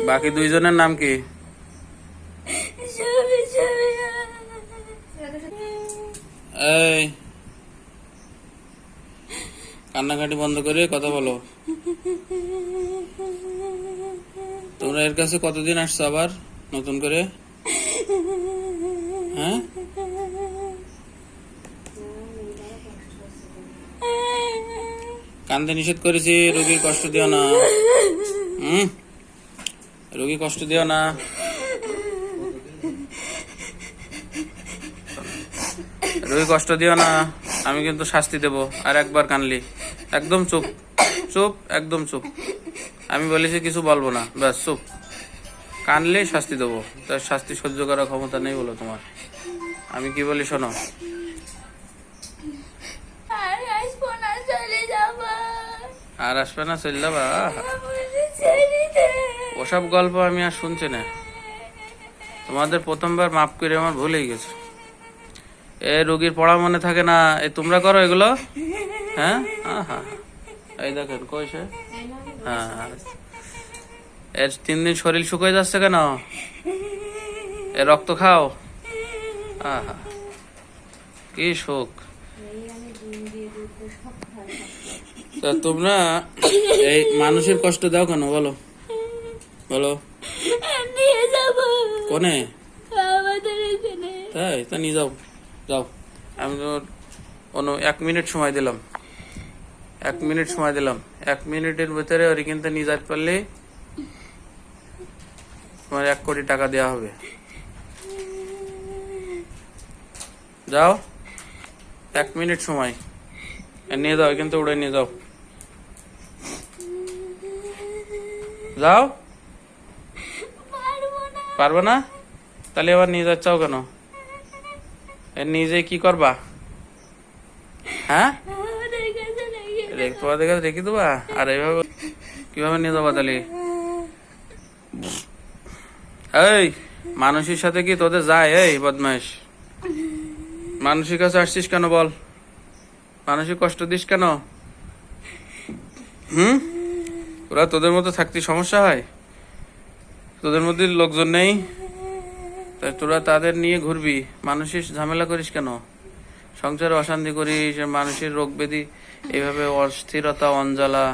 বাকি দুইজনের নাম কি? এই কান্নাকাটি বন্ধ করে কথা বলো। তোমরা এর কাছে কতদিন আসছো আবার নতুন করে? হ্যাঁ, কান্দে নিষেধ করেছি। রোগীর কষ্ট দিও না। রোগী কষ্ট দিও না। রোগী কষ্ট দিও না, আমি কিন্তু শাস্তি দেব। আর একবার কানলি একদম চুপ, চুপ, একদম চুপ। আমি বলেছি কিছু বলবো না, ব্যাস চুপ। কানলে শাস্তি দেবো, তার শাস্তি সহ্য করার ক্ষমতা নেই বলো তোমার। আমি কি বলি শোনো। আর আসবে না, চলে যাবা? ওসব গল্প আমি আর শুনছি না। তোমাদের প্রথমবার মাফ করে আমার ভুল হয়ে গেছে। এ রোগীর পড়া মনে থাকে না, এ তোমরা করো এগুলো? হ্যাঁ, হ্যাঁ, এই দেখেন কইছে। হ্যাঁ, এর 3 দিন শরীর শুকিয়ে যাচ্ছে কেন? এ রক্ত খাও। আহা, কি সুখ। তোমরা এই মানুষের কষ্ট দাও কেন বলো, বলো। কোনে? তাই তা নিয়ে যাও, যাও। আমি তো 1 মিনিট সময় দিলাম, 1 মিনিট সময় দিলাম। 1 মিনিটের ভিতরে ওর কিন্তু নিয়ে যেতে পারলে তোমার 1 কোটি টাকা দেওয়া হবে। যাও, 1 মিনিট সময় নিয়ে যাও, কিন্তু উড়ে নিয়ে যাও। যাও। পারবে না? তাহলে আবার নিয়ে যাচ্ছাও কেন? এর নিজে কি করবা? হ্যাঁ, তোমাদের কাছে রেখে দেবা? আর এইভাবে কিভাবে নিয়ে যাবা তাহলে? এই মানুষের সাথে কি তোদের যায়? এই বদমাইশ, মানুষের কাছে আসছিস কেন বল? মানুষের কষ্ট দিস কেন? ওরা তোদের মতো থাকতে সমস্যা হয়? তোদের মধ্যে লোকজন নেই, তাই তোরা তাদের নিয়ে ঘুরবি। মানুষের ঝামেলা করিস কেন? সংসারে অশান্তি করিস, মানুষের রোগ ব্যাধি, এইভাবে অস্থিরতা, অঞ্জালা।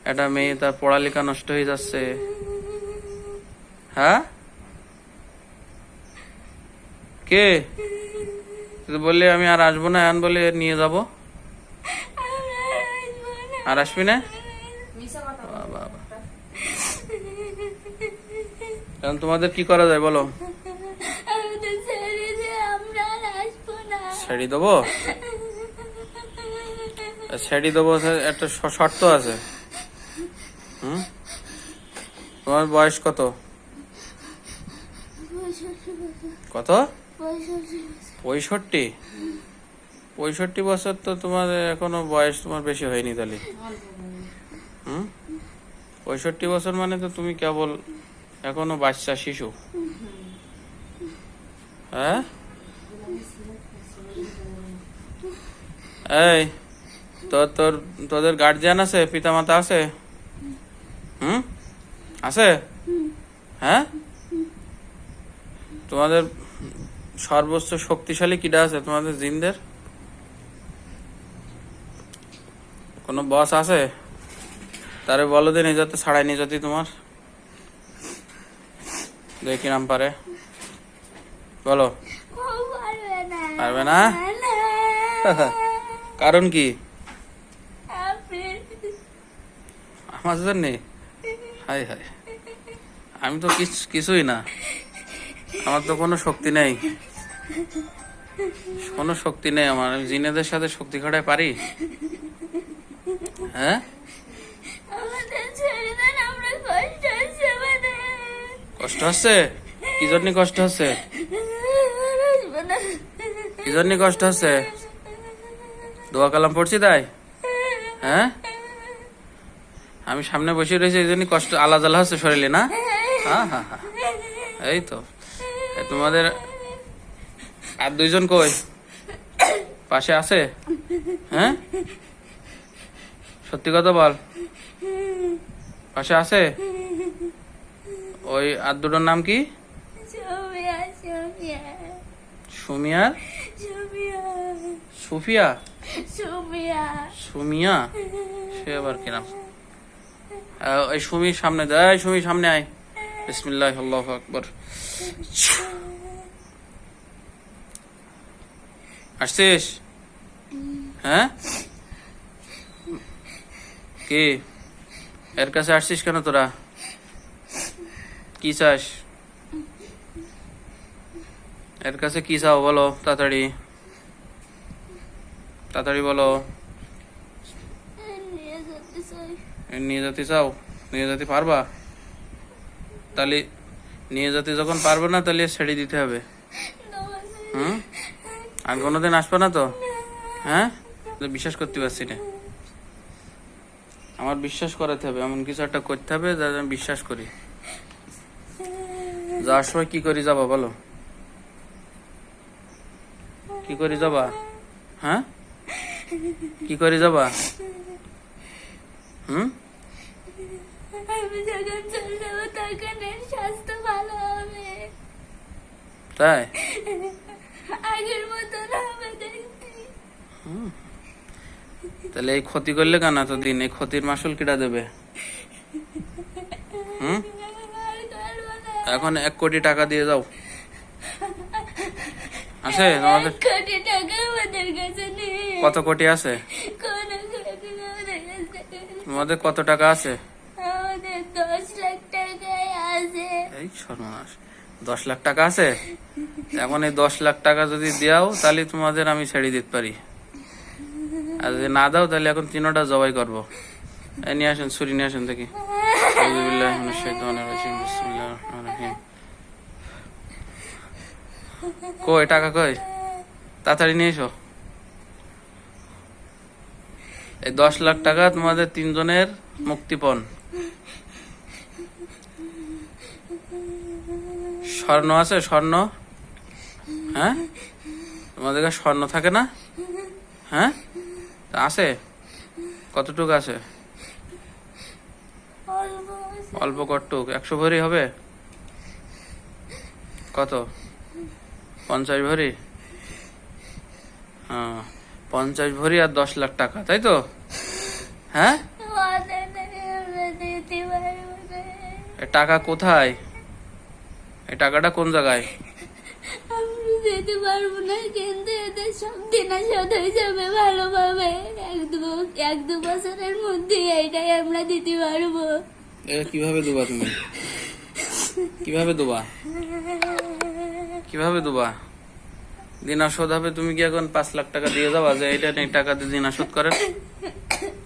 একটা মেয়ে তার পড়ালেখা নষ্ট হয়ে যাচ্ছে। হ্যাঁ, কে বললে আমি আর আসবো না, এখন বলে নিয়ে যাব? আর আসবি না? এখন তোমাদের কি করা যায় বলো? ছেড়ে দেবো? ছেড়ে দেবো, একটা শর্ত আছে। তোমার বয়স কত? কত? 65? 65 বছর তো তোমার এখনো বয়স তোমার বেশি হয়নি তাহলে। 65 বছর মানে তো তুমি কেবল এখনো বাচ্চা, শিশু। হ্যাঁ, এই তোদের গার্জিয়ান আছে, পিতামাতা আছে? আছে? হ্যাঁ, তোমাদের সর্বোচ্চ শক্তিশালী কিডা আছে তোমাদের জিনদের? কোন বস আছে? তারে বলো দিন এই যাতে ছাড়াই নিয়ে যাতি তোমার। দেখি নাম পারে, বলো। পারবে না? কারণ কি? আমার জন্য? হাই হাই, আমি তো কিছুই না। আমার তো কোনো শক্তি নেই, কোনো শক্তি নেই আমার। আমি জিনেদের সাথে শক্তি খাটাই পারি? হ্যাঁ, কষ্ট হচ্ছে? কি জন্য কষ্ট হচ্ছে? কি জন্য কষ্ট হচ্ছে? দোয়া কালাম পড়ছি তাই? হ্যাঁ, আমি সামনে বসে রয়েছি এই জন্য কষ্ট আলাদা হচ্ছে শরীরে না? হ্যাঁ, হ্যাঁ, হ্যাঁ, এই তো। তোমাদের আর 2জন কই? পাশে আছে? হ্যাঁ, সত্যি কথা বল, পাশে আছে? ওই আর দুটোর নাম কি? সুমিয়া, সুফিয়া, সুমিয়া, সে আবার কিরাম? এই সুমির সামনে দে, এই সুমির সামনে আয়। বিসমিল্লাহ, আল্লাহু আকবার। আসছিস? হ্যাঁ, কি এর কাছে আসছিস কেন তোরা? কি চাস? এর কাছে কি চাও বলো তাড়াতাড়ি, তাড়াতাড়ি বলো। নিয়ে যেতে চাও? নিয়ে যেতে পারবা? তাহলে নিয়ে যেতে যখন পারবে না তাহলে ছেড়ে দিতে হবে। আর কোনোদিন আসবে না তো? হ্যাঁ, বিশ্বাস করতে পারছি না। আমার বিশ্বাস করাতে হবে, এমন কিছু একটা করতে হবে যাতে আমি বিশ্বাস করি। যাওয়ার সময় কি করি যাবা বলো? কি করি যাবা? হ্যাঁ, কি করি যাবা? আমি যখন চলে যাবো তখন এর স্বাস্থ্য ভালো হবে, তাই? আগের মতন হবে দেখতে। তাহলে এই ক্ষতি করলে কেন এতদিন? এই ক্ষতির মাসুল কিটা দেবে? এখন 1 কোটি টাকা দিয়ে যাও। আছে তোমাদের? 1 কোটি টাকা আমাদের কাছে নেই। কত কোটি আছে? কোনো কোটি আমাদের কাছে নেই। তোমাদের কত টাকা আছে? আমাদের 10 লাখ টাকাই আছে। এই সর্বনাশ, 10 লাখ টাকা আছে? এখন এই 10 লাখ টাকা যদি দাও তাহলে তোমাদের আমি ছেড়ে দিতে পারি, আর যদি না দাও তাহলে এখন 3টা জবাই করবো। এই নিয়ে আসেন, ছুরি নিয়ে আসেন দেখি। আউযুবিল্লাহি মিনাশ শাইতানির রাজিম, বিসমিল্লাহির রহমানির রহিম। কই টাকা কই? তাড়াতাড়ি নিয়ে এসো। এই 10 লাখ টাকা তোমাদের 3 জনের মুক্তিপণ। স্বর্ণ আছে? স্বর্ণ? হ্যাঁ, তোমাদের কাছে স্বর্ণ থাকে না? হ্যাঁ, আছে? কতটুকু আছে? অল্প কটুক? 100 ভরি হবে? কত? 50 ভরি? হ্যাঁ, 50 ভরি আর 10 লাখ টাকা, তাই তো? হ্যাঁ, এ টাকা কোথায়? এই টাকাটা কোন জায়গায়? আমি যেতে পারবো না, কিন্তু এদের সব দিনা শোধ হয়ে যাবে ভালোভাবে। 1-2 বছরের মধ্যে এইটাই আমরা দিতে পারবো। কিভাবে দেবা তুমি? কিভাবে দেবা? কিভাবে দেবা? দিনা শোধ হবে? তুমি কি এখন 5 লাখ টাকা দিয়ে যাবা যে এটা নেই টাকা দিয়ে দিনা শোধ করেন?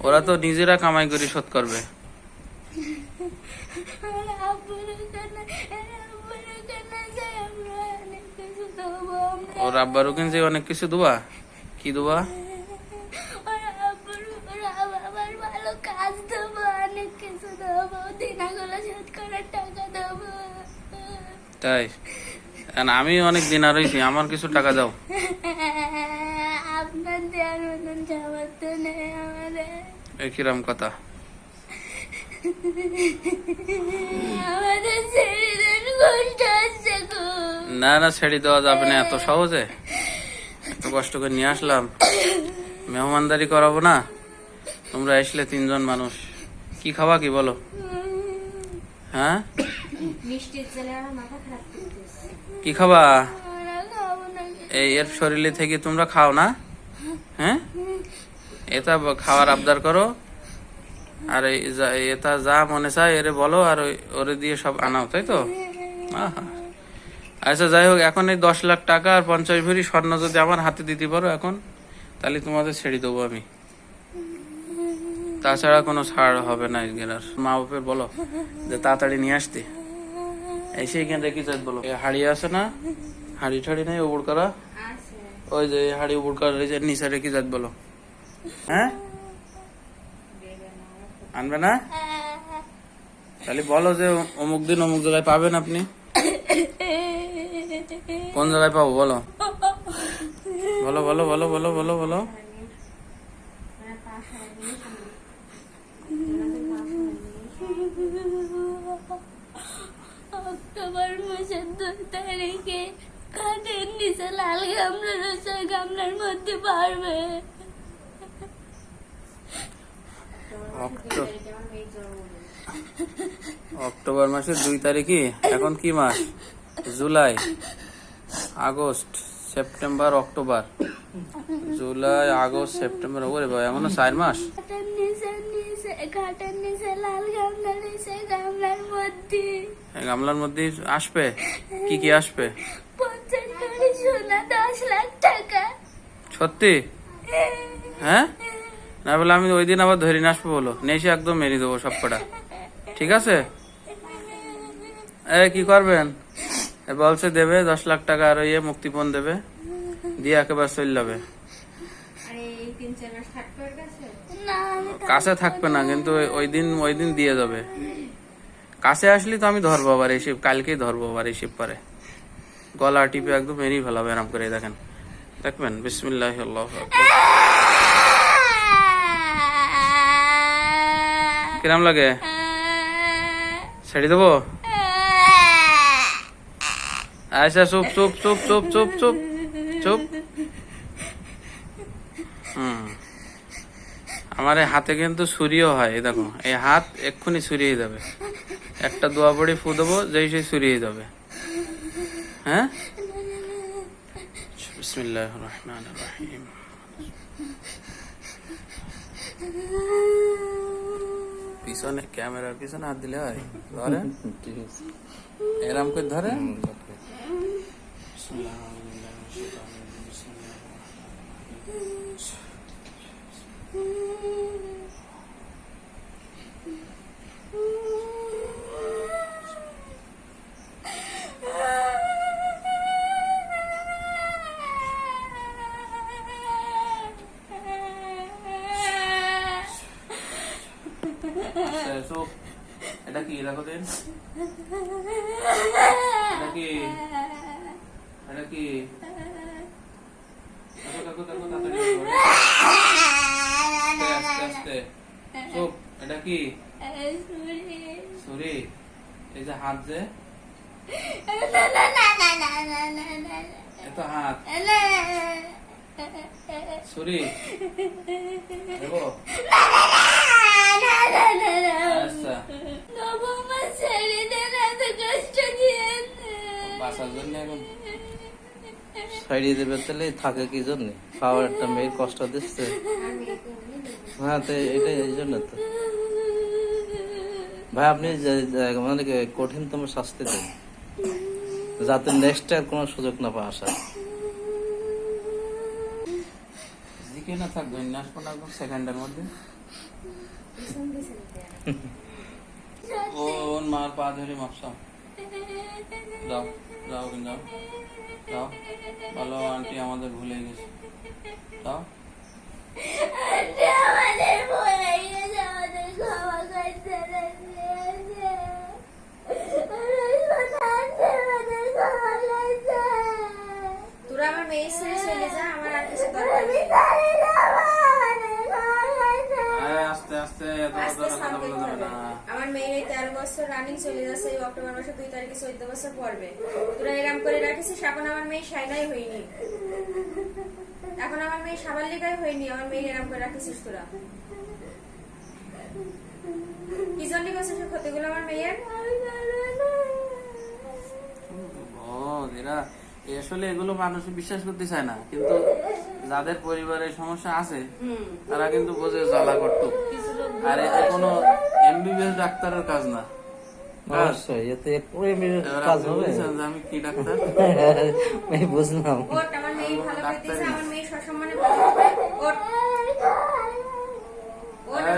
ওরা তো নিজেরা কামাই করে শোধ করবে। ওর আব্বারও কিন্তু অনেক কিছু দেবা? কি দেবা? ভালো কাজ দেবো, অনেক কিছু দেবো, দিনাগুলো শোধ করার টাকা দেবো। তাই? আমি অনেক দিনা রয়েছি, আমার কিছু টাকা দাও। আপনার দেওয়ার মতন সামর্থ্য নেই আমাদের। এই কিরম কথা? আমাদের ছেড়ে দেন, কষ্ট হচ্ছে খুব। না না, ছেড়ে দেওয়া যাবে না এত সহজে। এত কষ্ট করে নিয়ে আসলাম, মেহমানদারি করাবো না? তোমরা আসলে 3 জন মানুষ, কি খাওয়া কি বলো? হ্যাঁ, কি খাবা? এই এর শরীরে থেকে তোমরা খাও না? হ্যাঁ, এটা খাওয়ার আবদার করো, আর এটা যা মনে চায় এরে বলো, আর ওরে দিয়ে সব আনাও, তাই তো? আহা, আচ্ছা যাই হোক, এখন এই 10 লাখ টাকা আর 50 ভরি স্বর্ণ যদি আমার হাতে দিতে পারো এখন, তাহলে তোমাদের ছেড়ে দেবো আমি। তাছাড়া কোনো ছাড় হবে না। আর মা বাপের বলো যে তাড়াতাড়ি নিয়ে আসতে। এসে এখানে দেখি যাই বলো, হাড়ি আছে না? হাড়ি ঠাড়ি নেই উবুড় করা? ওই যে হাড়ি উবুড় করা নিচে রেখে যাই বলো। হ্যাঁ, আনবে না? তাহলে বলো যে অমুক দিন অমুক জায়গায় পাবেন আপনি। কোন জায়গায় পাবো বলো? বলো বলো বলো বলো বলো বলো। অক্টোবর মাসের 2 তারিখে খাটের নিচে লাল গামলা রয়েছে, গামলার মধ্যে পারবে। অক্টোবর মাসের 2 তারিখে, এখন কি মাস? July, August, September, October, July, August, September, ওরে ভাই এখনো 4 মাস। খাটের নিচে লাল গামলা রয়েছে, গামলার মধ্যে গামলার মধ্যে আসবে কি কি আসবে? 50 ভরি সোনা, 10 লাখ টাকা। সত্যি? হ্যাঁ, না বলে আমি ওই দিন আবার ধরে নিয়ে আসবো বলো, নিয়ে এসে একদম মেরে দেবো সব কটা, ঠিক আছে? কি করবেন? বলছে দেবে 10 লাখ টাকা, আর ইয়ে মুক্তিপণ দেবে, দিয়ে একেবারে চলে যাবে। না, আমি কাছে থাকবে না, কিন্তু ওই দিন দিয়ে যাবে। কাছে আসলে তো আমি ধরবো আবার এই শিব, কালকেই ধরবো আবার এই শিব পারে, গলা টিপে একদম মেরেই ফেলাবে এরম করে। দেখেন, দেখবেন। বিসমিল্লাহ, আল্লাহু আকবার। কিরম লাগে? ছেড়ে দেবো? আচ্ছা, চুপ চুপ চুপ চুপ চুপ চুপ চুপ। আমার এই হাতে কিন্তু ছুরিও হয়, এই দেখো, এই হাত এক্ষুনি ছুরিয়ে যাবে। একটা দোয়া পড়ে ফু দেবো, যেই সেই ছুরিয়ে যাবে। হ্যাঁ, বিসমিল্লাহির রহমানির রহিম। পিছনে, ক্যামেরার পিছনে হাত দিলে হয়, ধরে এরম করে ধরে। এটা কি দেখো দিন, এটা কি, এটা কি? দেখো দেখো দেখো, তাড়াতাড়ি আস্তে আস্তে। চুপ। এটা কি? ছুরি। এই যে হাত, যে এত হাত, ছুরি দেখো। আচ্ছা, বাসার জন্য এখন ছাড়িয়ে দেবে, তাহলে থাকে কি জন্য? পাওয়ার একটা মেয়ের কষ্ট দিচ্ছে। হ্যাঁ, তো এটা এই জন্য তো ভাই আপনি মানে কঠিনতম শাস্তি দেন, যাতে নেক্সট আর কোনো সুযোগ না পায় আসার। জিকে না থাক, ধরে নিয়ে আসবো না একদম সেকেন্ডের মধ্যে। ওর মার পা ধরে মাপসাও। যাও যাও যাও যাও, বলো আন্টি আমাদের ভুলে গেছে, যাও। আমাদের ভুলে গেছে, আমাদের ক্ষমা করতে তোরা আমার মেয়ে ছেড়ে চলে যা, আমার আর কিছু দরকার নেই। আস্তে আস্তে, আস্তে সামনে যাবে। আমার মেয়ের এই 13 বছর রানিং চলে যাচ্ছে, এই অক্টোবর মাসের 2 তারিখে 14 বছর পড়বে। তোরা এরম করে রাখিস, এখন আমার মেয়ে সাইনাই হয়নি, এখন আমার মেয়ে সাবালিকাই হয়নি, আমার মেয়ে এরম করে রাখিস তোরা। কি জন্য করছিস ক্ষতিগুলো আমার মেয়ের? এরা আসলে এগুলো মানুষ বিশ্বাস করতে চায় না, কিন্তু যাদের পরিবারের সমস্যা আছে তারা কিন্তু বোঝে জ্বালা করত। আর এটা কোনো এমবিবিএস ডাক্তারের কাজ না। অবশ্যই এতে কাজ হবে। আমি কি ডাক্তার বুঝলাম। ওট, আমার মেয়ে ভালো করে দিয়েছে, আমার মেয়ে সসম্মানে ভালো হবে। ওট,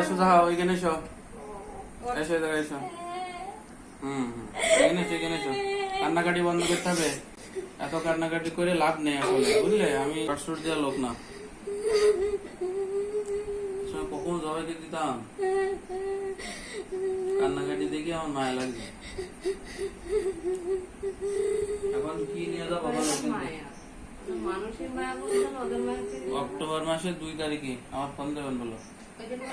সোজা হও, ওইখানে এসো, এসো এদিকে এসো। এখানে এসো, এখানে এসো। কান্নাকাটি বন্ধ করতে হবে, এত কান্নাকাটি করে লাভ নেই আসলে, বুঝলে? আমি পাঁচশোর দেওয়া লোক না, কখন জবাইকে দিতাম, কান্নাকাটি দেখে আমার মায়া লাগছে। এখন কি নিয়ে যাবো? অক্টোবর মাসের 2 তারিখে আমার ফোন দেবেন বলো,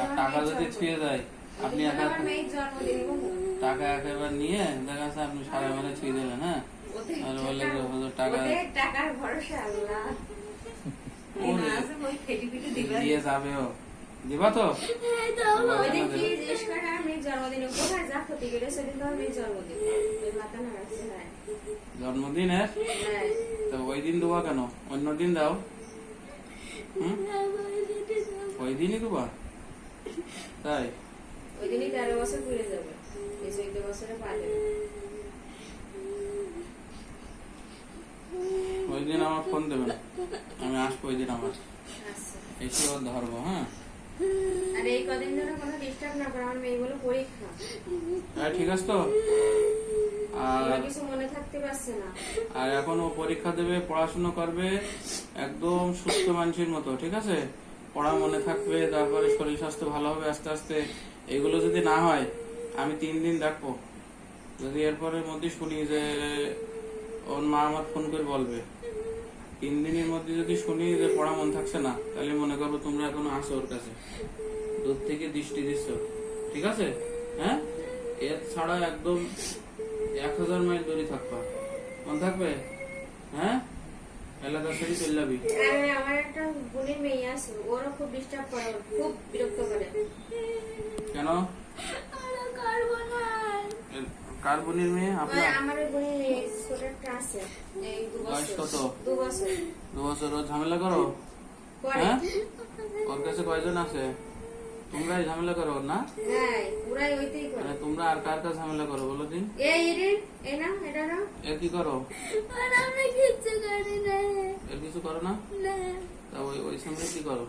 আর টাকা যদি ছুঁয়ে যায় আপনি ওই দিন একা আমার মেয়ের জন্মদিন গো। টাকা একেবারে নিয়ে দেখা যাচ্ছে আপনি সারা মানে ছুঁয়ে দিলেন, হ্যাঁ? ওদের আর বললে টাকা- যে হুজুর টাকা ওদের টাকার ভরসা আল্লাহ। দিয়ে যাবে ও, দিবা তো? হ্যাঁ, দেবো। ওই দিন কি জিজ্ঞেস করে আমার মেয়ের জন্মদিনে কোথায় যা ক্ষতি করে সেদিন তো আমার মেয়ের জন্মদিন। ওই মাথা নাড়াচ্ছে, হ্যাঁ। জন্মদিনের হ্যাঁ। তো ওই দিন দেবা কেন? অন্য দিন দাও। হুম, ওই দিনই দেবা? তাই? ওই দিনই 13 বছর পুড়ে যাবে, এই 14 বছরে পা দেবে। ওই দিন আমার ফোন দেবেন, আমি আসবো ওই দিন আমার আচ্ছা। এসে ওর ধরবো, হ্যাঁ? আর এই কদিন ধরে কোনো ডিস্টার্ব না করে, আমার মেয়ে বলে পরীক্ষা, হ্যাঁ, ঠিক আছে তো? আর ওরা কিছু মনে থাকতে পারছে না। আর এখন ও পরীক্ষা দেবে, পড়াশোনা করবে একদম সুস্থ মানুষের মতো, ঠিক আছে? পড়া মনে থাকবে, তারপরে শরীর স্বাস্থ্য ভালো হবে আস্তে আস্তে। এগুলো যদি না হয় আমি 3 দিন দেখবো, যদি এরপরের মধ্যে শুনি যে ওর মা আমার ফোন করে বলবে, 3 দিনের মধ্যে যদি শুনি যে পড়া মন থাকছে না, তাহলে মনে করবো তোমরা এখনো আসো ওর কাছে, দূর থেকে দৃষ্টি দিচ্ছ, ঠিক আছে? হ্যাঁ, এর ছাড়া একদম 1000 মাইল দূরে থাকবা, মন থাকবে? হ্যাঁ, এলাকা ছেড়ে চলে যাবি। আর আমার একটা বোনের মেয়ে আছে, ওরও খুব ডিস্টার্ব করে, ওর খুব বিরক্ত করে। কেন? আমরা করবো না। কার বোনের মেয়ে? ওই আপনার? আমার ওই বোনের মেয়ে ছোট একটা আছে, এই 2 বয়স বছর। কত? 2 বছর 2 বছর। ও ঝামেলা করো? করে। হ্যাঁ, ওর কাছে কয়জন আছে? তোমরাই ঝামেলা করো ওর, না? হ্যাঁ, পুরাই ওইটাই করে। মানে তোমরা আর কার কাছে ঝামেলা করো বলো দিন? এই রে, এই না, এটা না। এ কি করো? আর আমরা কিচ্ছু করি না। এর কিছু করো না? না, তা ওই সামনে কি করো?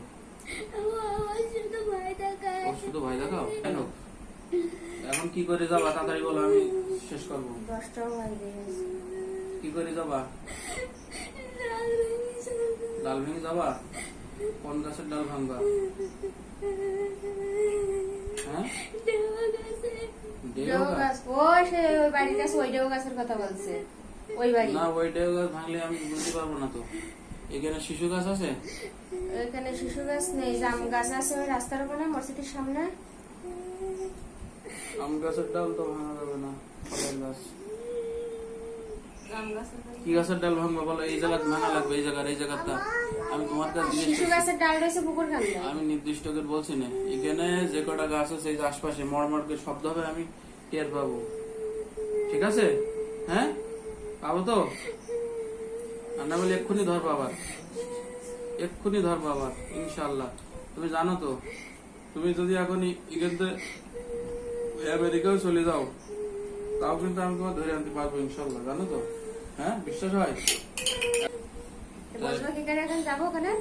ও আমার শুধু ভয় দেখায়। ওর শুধু ভয় দেখাও কেন? এখন কি করে যাবা তাড়াতাড়ি বলো, আমি শেষ করবো। 10টাও বাজে গেছে। কি করে যাবা? ডাল ভেঙে যাবা? কোন গাছের ডাল ভাঙবা? হ্যাঁ, ডেও ডেউ গাছ? গাছ, ওই সে ওই বাড়ির কাছে ওই ডেউ গাছের কথা বলছে, ওই বাড়ি। না, ওই ডেও গাছ ভাঙলে আমি বুঝতে পারবো না তো। এখানে শিশু গাছ আছে? এখানে শিশু গাছ নেই, জাম গাছ আছে ওই রাস্তার ওখানে, মসজিদের সামনে। আম গাছের ডাল তো ভাঙা যাবে না, ফলের গাছ। জাম গাছের বাড়ি। কি গাছের ডাল ভাঙবো বলো? এই জায়গা ভাঙা লাগবে, এই জায়গাটা আমি তোমার কাছে জিজ্ঞেস শিশু করছি। গাছের ডাল রয়েছে পুকুর কান্দে। আমি নির্দিষ্ট করে বলছি না, এখানে যে কটা গাছ আছে এই যে আশপাশে মড়মড় করে শব্দ হবে, আমি টের পাবো, ঠিক আছে? হ্যাঁ, পাবো তো? আর না বলে এক্ষুনি ধরবো আবার, এক্ষুনি ধরবো আবার, ইনশাল্লাহ। তুমি জানো তো, তুমি যদি এখন এখান থেকে আমেরিকাও চলে যাও, তাও কিন্তু আমি তোমার ধরে আনতে পারবো ইনশাল্লাহ, জানো তো? হ্যাঁ, বিশ্বাস হয়? বসবো কি করে, এখন যাবো ওখানে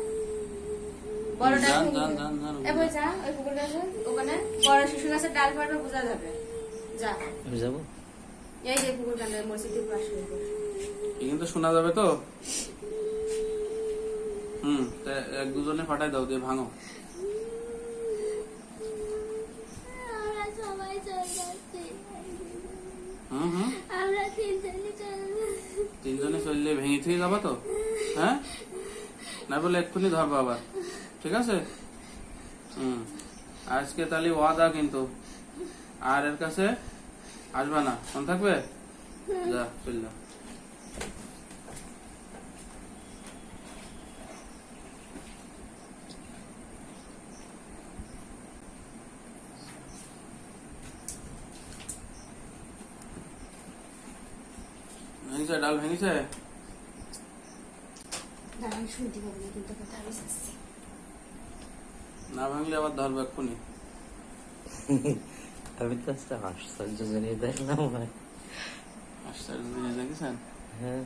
বড় ডাল যান, ভেঙে যান, দিবে। যান, যান, এ বই যা, ওই পুকুর কাছে ওখানে বড় শিশু গাছের ডাল পাড়বে, বোঝা যাবে। যা, আমি যাবো। এই যে পুকুর কান্দে মসজিদের পাশে। এখান তো শোনা যাবে তো? তা 1-2 জনে পাঠাই দাও, দিয়ে ভাঙো। আমরা সবাই চলে যাচ্ছি। হুম, আমরা 3 জনই চলে যাচ্ছি। 3 জনে চললে ভেঙে থেকে যাবা তো? হ্যাঁ, না বলে এক্ষুনি ধরবো আবার, ঠিক আছে? আজকে তাহলে ওয়াদা কিন্তু, আর এর কাছে আসবা না, মন থাকবে? যা, চল যা। ভেঙেছে, ডাল ভেঙেছে? দাঁড়ান, শুনতে পাবো না কিন্তু কথা আমি যাচ্ছি। না ভাঙলে আবার ধরবো এক্ষুনি। আমি তো আজকে আশ্চর্য জানিয়ে দেখলাম। আশ্চর্য জিনিস দেখেছেন? হ্যাঁ,